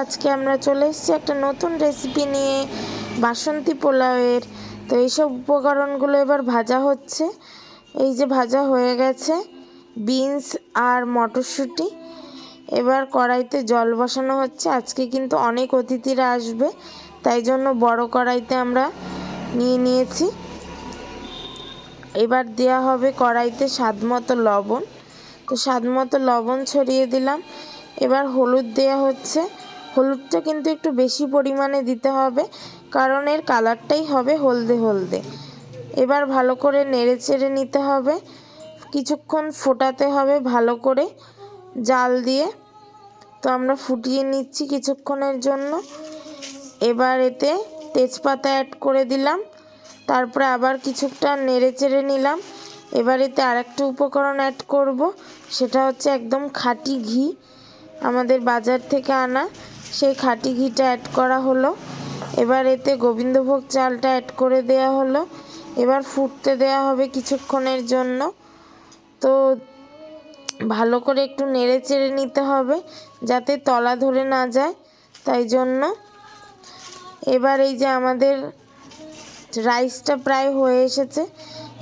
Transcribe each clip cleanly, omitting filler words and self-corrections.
আজকে আমরা চলে এসেছি একটা নতুন রেসিপি নিয়ে, বাসন্তী পোলাওয়ের। তো এইসব উপকরণগুলো এবার ভাজা হচ্ছে। এই যে ভাজা হয়ে গেছে বিনস আর মটরশুঁটি। এবার কড়াইতে জল বসানো হচ্ছে। আজকে কিন্তু অনেক অতিথিরা আসবে, তাই জন্য বড় কড়াইতে আমরা নিয়েছি। এবার দেওয়া হবে কড়াইতে স্বাদ মতো লবণ। তো স্বাদ মতো লবণ ছড়িয়ে দিলাম। এবার হলুদ দেওয়া হচ্ছে। হলুদটা কিন্তু একটু বেশি পরিমাণে দিতে হবে, কারণ এর কালারটাই হবে হলদে হলদে। এবার ভালো করে নেড়ে চেড়ে নিতে হবে, কিছুক্ষণ ফোটাতে হবে ভালো করে জাল দিয়ে। তো আমরা ফুটিয়ে নিচ্ছি কিছুক্ষণের জন্য। এবার এতে তেজপাতা অ্যাড করে দিলাম, তারপরে আবার কিছুটা নেড়ে চেড়ে নিলাম। এবার এতে আরেকটা উপকরণ অ্যাড করব, সেটা হচ্ছে একদম খাঁটি ঘি, আমাদের বাজার থেকে আনা সেই খাঁটি ঘিটা অ্যাড করা হলো। এবার এতে গোবিন্দভোগ চালটা অ্যাড করে দেওয়া হলো। এবার ফুটতে দেওয়া হবে কিছুক্ষণের জন্য। তো ভালো করে একটু নেড়ে চেড়ে নিতে হবে যাতে তলা ধরে না যায়, তাই জন্য। এবার এই যে আমাদের রাইসটা প্রায় হয়ে এসেছে।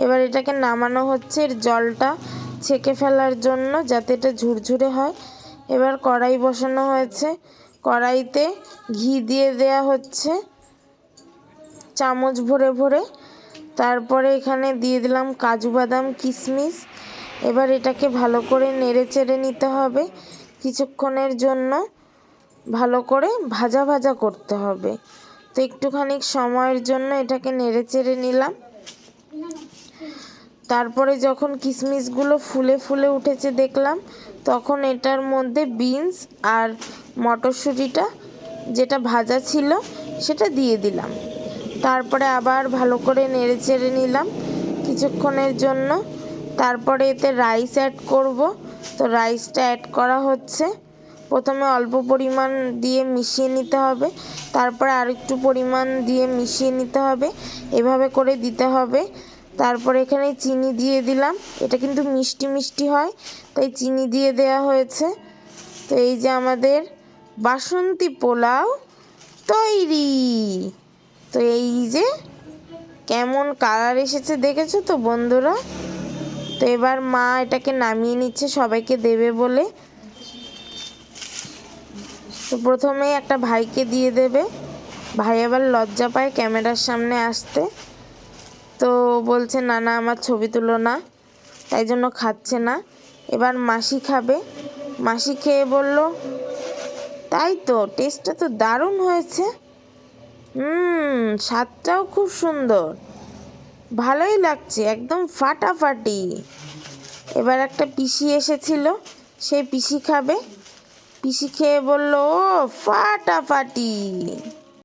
এবার এটাকে নামানো হচ্ছে, এর জলটা ছেঁকে ফেলার জন্য, যাতে এটা ঝুরঝুরে হয়। এবার কড়াই বসানো হয়েছে, কড়াইতে ঘি দিয়ে দেয়া হচ্ছে চামচ ভরে ভরে। তারপরে এখানে দিয়ে দিলাম কাজু বাদাম কিশমিশ। এবার এটাকে ভালো করে নেড়ে চেড়ে নিতে হবে কিছুক্ষণের জন্য, ভালো করে ভাজা ভাজা করতে হবে। তো একটুখানি সময়ের জন্য এটাকে নেড়ে চেড়ে নিলাম। তারপরে যখন কিশমিশগুলো ফুলে ফুলে উঠেছে দেখলাম, তখন এটার মধ্যে বিনস আর মটরশুঁটিটা যেটা ভাজা ছিল সেটা দিয়ে দিলাম। তারপরে আবার ভালো করে নেড়ে চেড়ে নিলাম কিছুক্ষণের জন্য। তারপরে এতে রাইস অ্যাড করব। তো রাইসটা অ্যাড করা হচ্ছে। প্রথমে অল্প পরিমাণ দিয়ে মিশিয়ে নিতে হবে, তারপরে আরেকটু পরিমাণ দিয়ে মিশিয়ে নিতে হবে, এভাবে করে দিতে হবে। তারপরে এখানে চিনি দিয়ে দিলাম, এটা কিন্তু মিষ্টি মিষ্টি হয়, তাই চিনি দিয়ে দেওয়া হয়েছে। তো এই যে আমাদের বাসন্তী পোলাও তৈরি। তো এই যে কেমন কালার এসেছে দেখেছো তো বন্ধুরা। তো এবার মা এটাকে নামিয়ে নিচ্ছে সবাইকে দেবে বলে। তো প্রথমে একটা ভাইকে দিয়ে দেবে, ভাই আবার লজ্জা পায় ক্যামেরার সামনে আসতে। তো বলছে না না আমার ছবি তুলো না, তাই জন্য খাচ্ছে না। এবার মাসি খাবে, মাসি খেয়ে বলল তাই তো, টেস্টটা তো দারুণ হয়েছে, স্বাদটাও খুব সুন্দর, ভালোই লাগছে, একদম ফাটাফাটি। এবার একটা পিসি এসেছিল, সেই পিসি খাবে, পিসি খেয়ে বলল ও ফাটাফাটি।